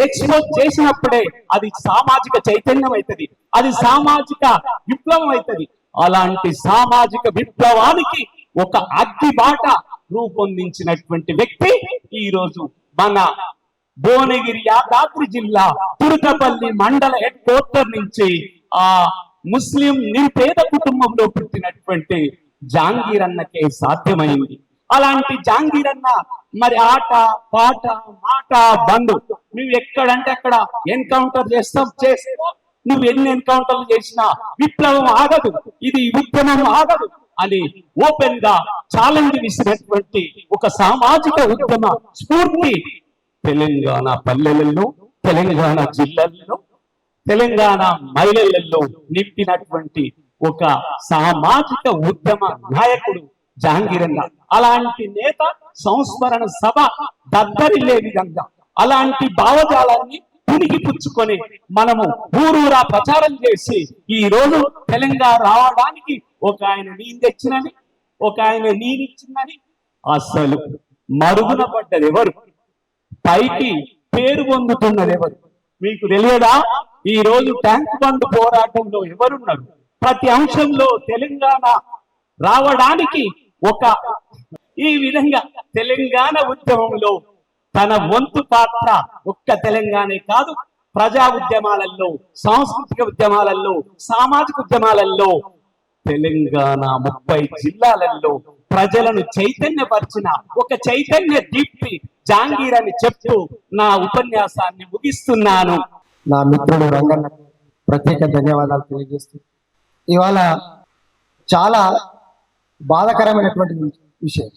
ఎక్స్పోజ్ చేసినప్పుడే అది సామాజిక చైతన్యం అవుతుంది, అది సామాజిక విప్లవం అవుతుంది. అలాంటి సామాజిక విప్లవానికి ఒక అగ్గి బాట రూపొందించినటువంటి వ్యక్తి ఈ రోజు మన భువనగిరి యాదాద్రి జిల్లా తుర్కపల్లి మండల హెడ్ క్వార్టర్ నుంచి ఆ ముస్లిం నిరుపేద కుటుంబంలో పుట్టినటువంటి జాంగీర్ అన్నకే సాధ్యమైంది. అలాంటి జాంగీర్ అన్న మరి ఆట పాట మాట బంధు నువ్వు ఎక్కడంటే అక్కడ ఎన్కౌంటర్ చేస్తాం. నువ్వు ఎన్ని ఎన్కౌంటర్లు చేసినా విప్లవం ఆగదు, ఇది ఉద్యమం ఆగదు అని ఓపెన్ గా ఛాలెంజ్ ఇచ్చినటువంటి ఒక సామాజిక ఉద్యమ స్ఫూర్తి తెలంగాణ పల్లెలలో, తెలంగాణ జిల్లాల్లో, తెలంగాణ మహిళలలో నింపినటువంటి ఒక సామాజిక ఉద్యమ నాయకుడు జహాంగీర్ అన్న. అలాంటి నేత సంస్మరణ సభ దద్దరిల్లే విధంగా అలాంటి భావజాలాన్ని పునికి పుచ్చుకొని మనము ఊరూరా ప్రచారం చేసి ఈ రోజు తెలంగాణ రావడానికి ఒక ఆయన నేను తెచ్చినని, ఒక ఆయన నేనిచ్చిందని అసలు మరుగున పడ్డది ఎవరు, పైకి పేరు పొందుతున్నది ఎవరు మీకు తెలియదా? ఈ రోజు ట్యాంక్ బండ్ పోరాటంలో ఎవరున్నారు? ప్రతి అంశంలో తెలంగాణ రావడానికి ఈ విధంగా తెలంగాణ ఉద్యమంలో తన వంతు పాత్ర ఒక్క తెలంగాణే కాదు, ప్రజా ఉద్యమాలలో, సాంస్కృతిక ఉద్యమాలలో, సామాజిక ఉద్యమాలలో తెలంగాణ 30 జిల్లాలలో ప్రజలను చైతన్యపరిచిన ఒక చైతన్య దీప్తి జహాంగీర్ అని చెప్తూ నా ఉపన్యాసాన్ని ముగిస్తున్నాను. నా మిత్రుడు రంగన్న ప్రత్యేక ధన్యవాదాలు తెలియజేస్తూ, ఇవాళ చాలా బాధాకరమైనటువంటి విషయం.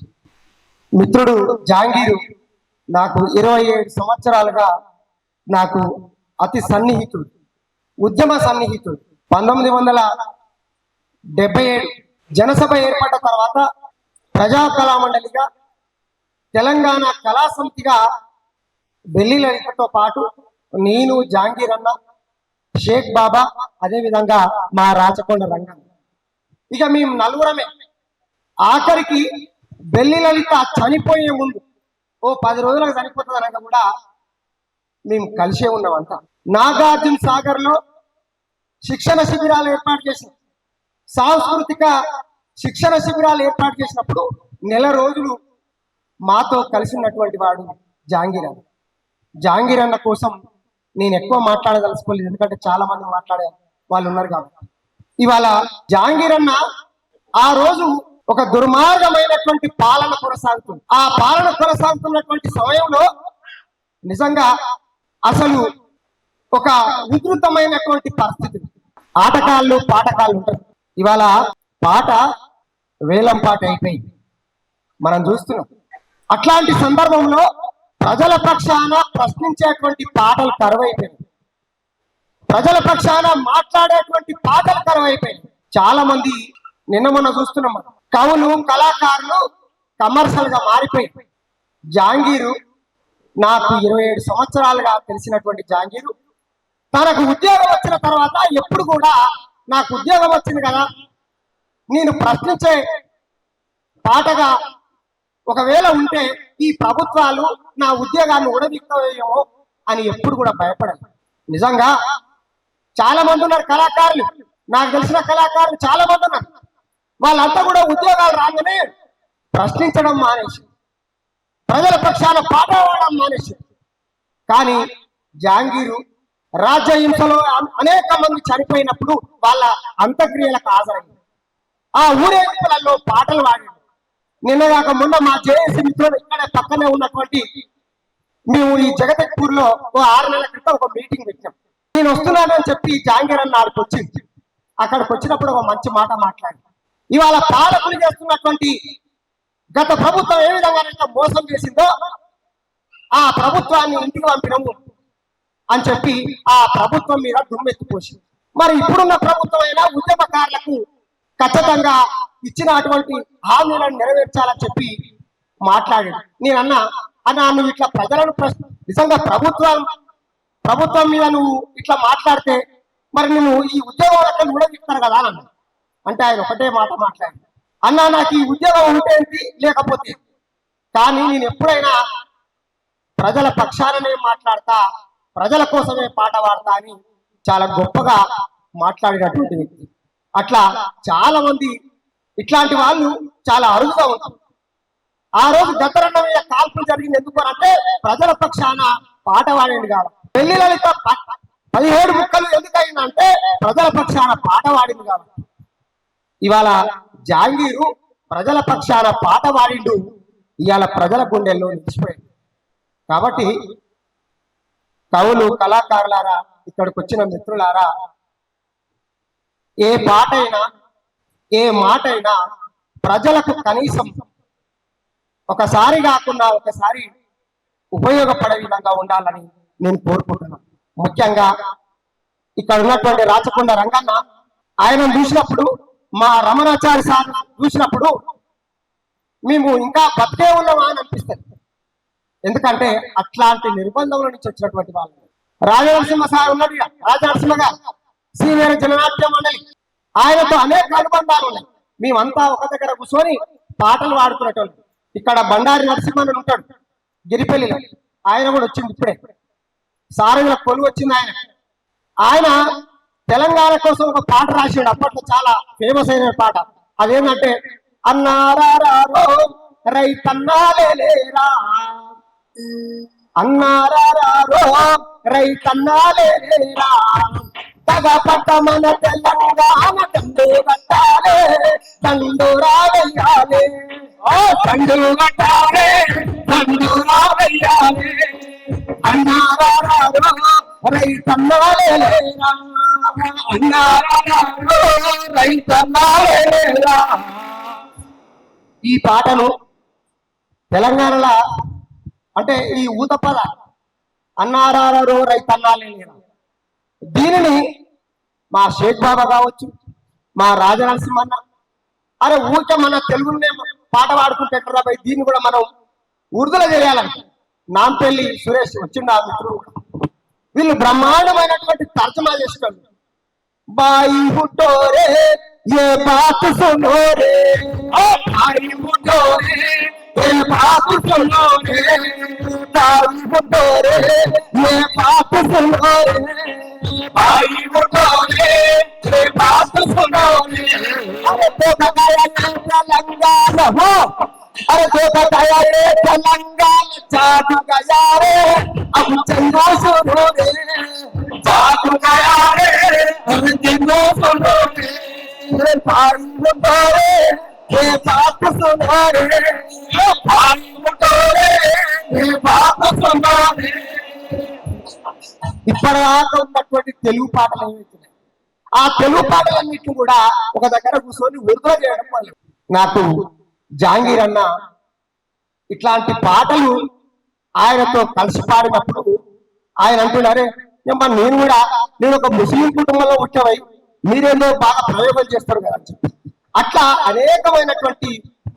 మిత్రుడు జహాంగీరు నాకు 27 సంవత్సరాలుగా నాకు అతి సన్నిహితుడు, ఉద్యమ సన్నిహితుడు. 1977 జనసభ ఏర్పడ్డ తర్వాత ప్రజా కళా మండలిగా, తెలంగాణ కళా సమితిగా ఢిల్లీ లలితతో పాటు నేను, జహాంగీర్ అన్న, షేక్ బాబా, అదేవిధంగా మా రాచకొండ రంగన్న, ఇక మేము నలుగురమే. ఆఖరికి ఢిల్లీ లలిత చనిపోయే ముందు 10 రోజులకు చనిపోతుంది అనగా కూడా మేము కలిసే ఉన్నామంట. నాగార్జున సాగర్ లో శిక్షణ శిబిరాలు ఏర్పాటు చేసిన, సాంస్కృతిక శిక్షణ శిబిరాలు ఏర్పాటు చేసినప్పుడు నెల రోజులు మాతో కలిసినటువంటి వాడు జహాంగీర్ అన్న. జహాంగీర్ అన్న కోసం నేను ఎక్కువ మాట్లాడదలుచుకోలేదు, ఎందుకంటే చాలా మంది మాట్లాడే వాళ్ళు ఉన్నారు కాబట్టి. ఇవాళ జహాంగీర్ అన్న ఆ రోజు ఒక దుర్మార్గమైనటువంటి పాలన కొనసాగుతుంది. ఆ పాలన కొనసాగుతున్నటువంటి సమయంలో నిజంగా అసలు ఒక ఉధృతమైనటువంటి పరిస్థితి, ఆటకాళ్ళు పాటకాళ్ళు ఉంటారు. ఇవాళ పాట వేలం పాట అయిపోయింది, మనం చూస్తున్నాం. అట్లాంటి సందర్భంలో ప్రజల పక్షాన ప్రశ్నించేటువంటి పాటలు కరువైపోయింది, ప్రజల పక్షాన మాట్లాడేటువంటి పాటలు కరువైపోయింది. చాలా మంది నిన్న మొన్న చూస్తున్నాం, కవులు, కళాకారులు కమర్షియల్ గా మారిపోయి. జహాంగీరు నాకు 27 సంవత్సరాలుగా తెలిసినటువంటి జహాంగీరు తనకు ఉద్యోగం వచ్చిన తర్వాత ఎప్పుడు కూడా నాకు ఉద్యోగం వచ్చింది కదా, నేను ప్రశ్నించే పాటగా ఒకవేళ ఉంటే ఈ ప్రభుత్వాలు నా ఉద్యోగాన్ని ఉడదీస్తాయేమో అని ఎప్పుడు కూడా భయపడాలి. నిజంగా చాలా మంది ఉన్నారు కళాకారులు, నాకు తెలిసిన కళాకారులు చాలా మంది ఉన్నారు. వాళ్ళంతా కూడా ఉద్యోగాలు రాగానే ప్రశ్నించడం మానేసి, ప్రజల పక్షాన పాట పాడడం మానేసి. కానీ జహాంగీరు రాజ్య హింసలో అనేక మంది చనిపోయినప్పుడు వాళ్ళ అంత్యక్రియలకు హాజరైంది. ఆ ఊరేగింపులలో పాటలు పాడాడు. నిన్నగాక మొన్న మా జేఏసీ మిత్రుడు ఇక్కడ పక్కనే ఉన్నటువంటి మేము ఈ జగదక్పూర్ లో 6 నెలల క్రితం ఒక మీటింగ్ పెట్టాం. నేను వస్తున్నానని చెప్పి జహాంగీర్ అన్న ఆడికి వచ్చింది. అక్కడికి వచ్చినప్పుడు ఒక మంచి మాట మాట్లాడి, ఇవాళ పాలకులు చేస్తున్నటువంటి గత ప్రభుత్వం ఏ విధంగా మోసం చేసిందో ఆ ప్రభుత్వాన్ని ఇంటికి పంపినము అని చెప్పి ఆ ప్రభుత్వం మీద దుమ్మెత్తిపోసింది. మరి ఇప్పుడున్న ప్రభుత్వం అయినా ఉద్యమకారులకు ఖచ్చితంగా ఇచ్చిన అటువంటి హామీలను నెరవేర్చాలని చెప్పి మాట్లాడాడు. నేనన్నా నువ్వు ఇట్లా ప్రజలను నిజంగా ప్రభుత్వం మీద నువ్వు ఇట్లా మాట్లాడితే మరి నువ్వు ఈ ఉద్యోగాలకు కూడా ఇస్తారు కదా అన్న. అంటే ఆయన ఒకటే మాట మాట్లాడి, అన్నా నాకు ఈ ఉద్యోగం ఉంటేంటి లేకపోతే, కానీ నేను ఎప్పుడైనా ప్రజల పక్షాననే మాట్లాడతా, ప్రజల కోసమే పాట పాడతా అని చాలా గొప్పగా మాట్లాడినటువంటి వ్యక్తి. అట్లా చాలా మంది ఇట్లాంటి వాళ్ళు చాలా అరుదుగా ఉంటారు. ఆ రోజు గద్దరన్న మీద కాల్పులు జరిగింది ఎందుకు అంటే ప్రజల పక్షాన పాట పాడింది కాదు. పెళ్లి లలిత 17 ముక్కలు ఎందుకైందంటే ప్రజల పక్షాన పాట పాడింది కాబట్టి. ఇవాళ జాంగీరు ప్రజల పక్షాన పాట పాడిండు, ఇవాళ ప్రజల గుండెల్లో నిలిచిపోయింది. కాబట్టి కవులు కళాకారులారా, ఇక్కడికి వచ్చిన మిత్రులారా, ఏ పాట అయినా ఏ మాట అయినా ప్రజలకు కనీసం ఒకసారి కాకుండా ఒకసారి ఉపయోగపడే విధంగా ఉండాలని నేను కోరుకుంటున్నాను. ముఖ్యంగా ఇక్కడ ఉన్నటువంటి రాచకొండ రంగన్న, ఆయన చూసినప్పుడు, మా రమణాచారి సార్ చూసినప్పుడు మేము ఇంకా బతికే ఉన్నామా అని అనిపిస్తుంది. ఎందుకంటే అట్లాంటి నిర్బంధంలో నుంచి వచ్చినటువంటి వాళ్ళు. రాజనరసింహ సార్ ఉన్నాడు, రాజనరసింహ గారు సీనియర్ జననాట్య మండలి, ఆయనతో అనేక అనుబంధాలు ఉన్నాయి. మేమంతా ఒక దగ్గర కూర్చొని పాటలు పాడుకునేటోళ్ళు. ఇక్కడ బండారి నరసింహన్ ఉంటాడు గిరిపల్లిలో, ఆయన కూడా వచ్చింది ఇప్పుడే, సారంగుల కొలువు వచ్చింది ఆయన. ఆయన తెలంగాణ కోసం ఒక పాట రాసాడు, అప్పట్లో చాలా ఫేమస్ అయిన పాట. అదేంటంటే అన్నారారో రైతన్నాలేరా, అన్నారారో రైతన్నాలేరా, తగపట్ట మన తెలంగాణ తండ్రి కట్టాలే, తండూరా వెయ్యాలే, తండ్రి కట్టాలే, తండూరా వెయ్యాలే, అన్నారారో రైతన్నాలేరా, అన్నారారో రైతన్నాలేరా. ఈ పాటను తెలంగాణలో అంటే ఈ ఊతపద అన్నారారో రైతన్నాలేరా, దీనిని మా షేక్ బాబా కావచ్చు, మా రాజనరసింహన్న, అరే ఊరికే మన తెలుగునే పాట పాడుకుంటే దీన్ని కూడా మనం ఉర్దూలో చేయాలంట. నాంపల్లి సురేష్ వచ్చిండు ఆ మిత్రుడు, వీళ్ళు బ్రహ్మాండమైనటువంటి తర్జమా చేస్తారు. బాయి హుటోరే ఏ బాత్ సునోరే, బాయి హుటోరే ఏ బాత్ సునోరే, బాయి హుటోరే ఏ బాత్ సునోరే, బాయి హుటోరే ఏ బాత్ సునోరే. అరే तो बताया तेलंगाना हो, अरे तो बताया तेलंगाना जादू गया रे, अब चंदो सुनो रे, जादू गया रे, अब चंदो सुनो रे, भाई मुटोरे ये बात सुनो रे, भाई मुटोरे ये बात सुनो रे. ఇప్పటిదాకా ఉన్నటువంటి తెలుగు పాటలు ఏమవుతున్నాయి, ఆ తెలుగు పాటలన్నింటినీ కూడా ఒక దగ్గర కూర్చొని ఉర్దూ చేయడం వల్ల నాకు జాంగీర్ అన్న ఇట్లాంటి పాటలు ఆయనతో కలిసి పాడినప్పుడు ఆయన అంటున్నారే, నేను ఒక ముస్లిం కుటుంబంలో పుట్టినవై మీరేందో బాగా ప్రయోగాలు చేస్తారు కదా అని చెప్పి, అట్లా అనేకమైనటువంటి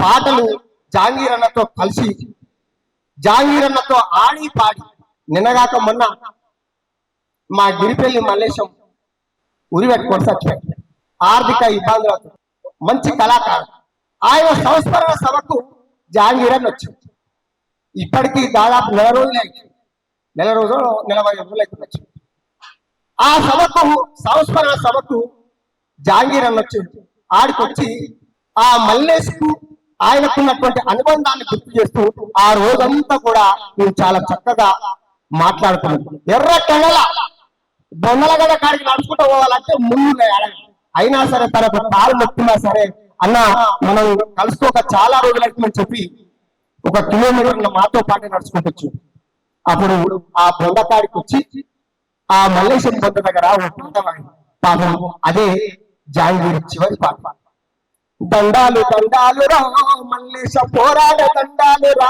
పాటలు జాంగీర్ అన్నతో కలిసి, జాంగీర్ అన్నతో ఆడి పాడి. నిన్నగాక మొన్న మా గిరిపల్లి మల్లేశం ఉరి పెట్టుకొని చచ్చిపోయాడు, ఆర్థిక ఇబ్బందులతో. మంచి కళాకారుడు. ఆయన సంస్మరణ సభకు జాంగీర్ అని వచ్చింది. ఇప్పటికీ దాదాపు 4 రోజులు అయితే, 20 రోజులు అయితే వచ్చింది. ఆ సభకు, సంస్మరణ సభకు జాంగీర్ అని వచ్చింది. ఆడికొచ్చి ఆ మల్లేష్కు ఆయనకున్నటువంటి అనుబంధాన్ని గుర్తు చేస్తూ ఆ రోజంతా కూడా మేము చాలా చక్కగా మాట్లాడుతున్నాం. ఎర్ర టెంగల బొమ్మలగడ కాడికి నడుచుకుంటూ పోవాలంటే ముందు అయినా సరే తనకు కాలు నొప్పున్నా సరే, అన్న మనం కలుసుకోక చాలా రోజులైతుందని చెప్పి 1 కిలోమీటర్ మాతో పాటు నడుచుకుంటూ అప్పుడు ఆ బొండకాడికి వచ్చి ఆ మల్లేశం బొంద దగ్గర పాపం అదే జాంగీర్ చివరి పాట. దండాలు దండాలు రా మల్లేశ పోరాడ దండాలు రా,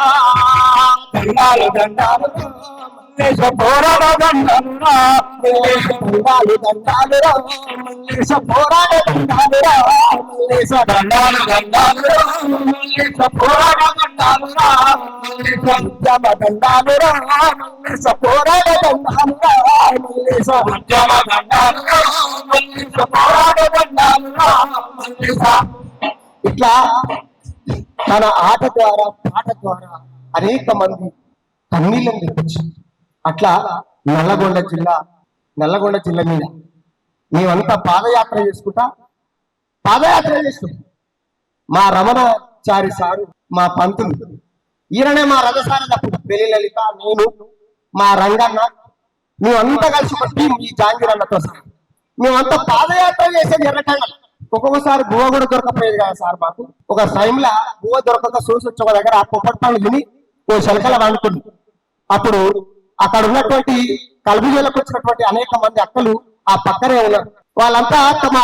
దండాలు దండాలు రా మల్లేశ పోరాడ దండాలు రా, మల్లేశ దండాలు దండాలు రా మల్లేశ పోరాడ దండాలు రా, మల్లేశ దండాలు దండాలు రా మల్లేశ పోరాడ దండాలు రా, మల్లేశ ఉద్యమ దండాలు రా మల్లేశ పోరాడ దండాలు రా, మల్లేశ ఉద్యమ దండాలు రా మల్లేశ పోరాడ దండాలు రా, మల్లేశ. ఇట్లా తన ఆట ద్వారా, పాట ద్వారా అనేక మంది కన్నీళ్ళని తెప్పించి, అట్లా నల్లగొండ జిల్లా మీద మేమంతా పాదయాత్ర చేస్తాం. మా రమణాచారి సారు, మా పంతులు, ఈయననే మా రథసారి. అప్పుడు పెళ్లి లలిత, నేను, మా రంగన్న, మేమంతా కలిసి ఒక టీం ఈ జాంగీర్ అన్నతో సార్. మేమంతా పాదయాత్ర చేసేది ఎర్రకండలు. ఒక్కొక్కసారి బువ్వ కూడా దొరకపోయేది కదా సార్ మాకు. ఒక టైంలో బువ్వ దొరకక చూసి వచ్చి ఒక దగ్గర ఆ పొప్పటి పండు తిని ఓ శలకల వండుకుంది. అప్పుడు అక్కడ ఉన్నటువంటి కలుపుజీలకు వచ్చినటువంటి అనేక మంది అక్కలు ఆ పక్కనే ఉన్నారు. వాళ్ళంతా తమ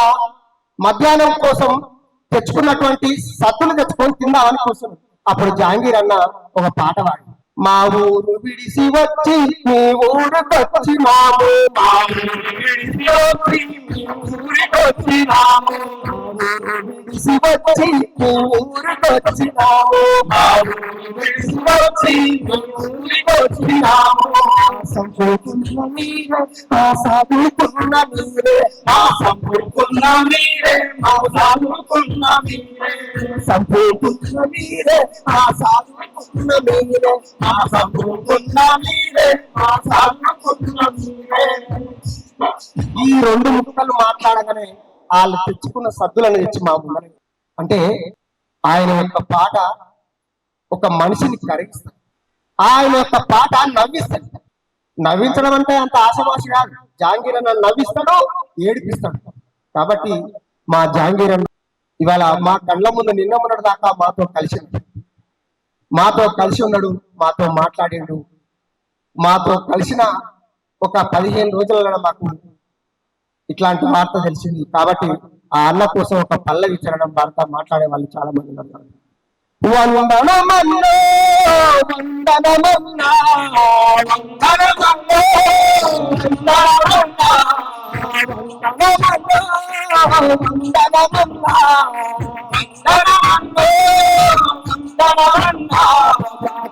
మధ్యాహ్నం కోసం తెచ్చుకున్నటువంటి సత్తులు తెచ్చుకొని తిందామని కూర్చున్నారు. అప్పుడు జాంగీర్ అన్న ఒక పాట పాడి, మా ఊరు విడిసి వచ్చి మీ ఊరికొచ్చినాము, మా ఊరు విడిసి వచ్చి మీ ఊరికొచ్చినాము, విడిసి వచ్చి మీ ఊరికొచ్చినాము, మా ఊరు విడిసి వచ్చి మీ ఊరికొచ్చినాము. సంపూర్ణ మీరే మా సాగుకున్న మీరే, మా సంపూర్ణ మీరే మా సాగుకున్న మీరే, సంపూర్ణ మీరే మా సాగుకున్న మీరే, మా సంపూర్ణ మీరే మా సాగుకున్న మీరే. ఈ రెండు ముక్కలు మాట్లాడగానే వాళ్ళు తెచ్చుకున్న సద్దులను తెచ్చి మా ముందర, అంటే ఆయన యొక్క పాట ఒక మనిషిని కరిగిస్తాడు, ఆయన యొక్క పాట నవ్విస్తాడు. నవ్వించడం అంటే అంత ఆశమాషి కాదు. జాంగీర్ అన్న నవ్విస్తాడు, ఏడిపిస్తాడు. కాబట్టి మా జాంగీర్ అన్న ఇవాళ మా కళ్ళ ముందు నిన్న మొన్నటి దాకా మాతో కలిసి ఉన్నాడు, మాతో మాట్లాడిండు. మాతో కలిసిన ఒక 15 రోజులలో మాకు ఇట్లాంటి వార్త తెలిసింది. కాబట్టి ఆ అన్న కోసం ఒక పల్లవి చరణం వార్త మాట్లాడే వాళ్ళు చాలా మంది ఉన్నారు. వందనమన్నా వందనమన్నా వందనమన్నా వందనమన్నా వందనమన్నా వందనమన్నా వందనమన్నా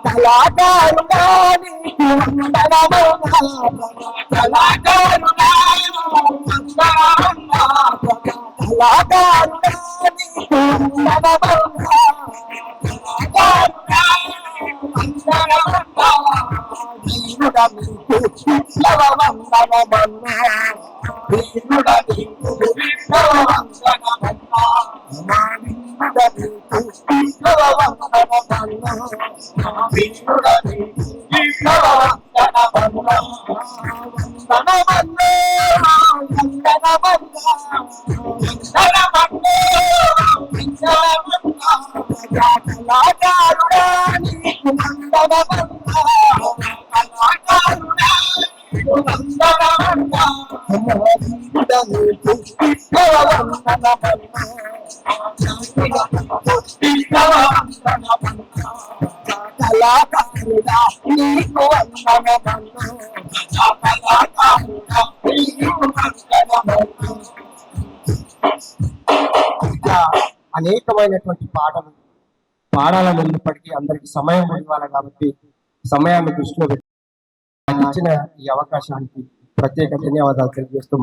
కళాకారుడా నీకు వందనమన్నా కళాకారుడా వందనమన్నా కళాకారుడా నీకు వందనమన్నా అనేకమైనటువంటి పాటలు పాడాలని ఉన్నప్పటికీ అందరికి సమయం ఇవ్వాలి. కాబట్టి సమయాన్ని దృష్టిలో పెట్టి నాకు ఇచ్చిన ఈ అవకాశానికి ప్రత్యేక ధన్యవాదాలు తెలియజేస్తూ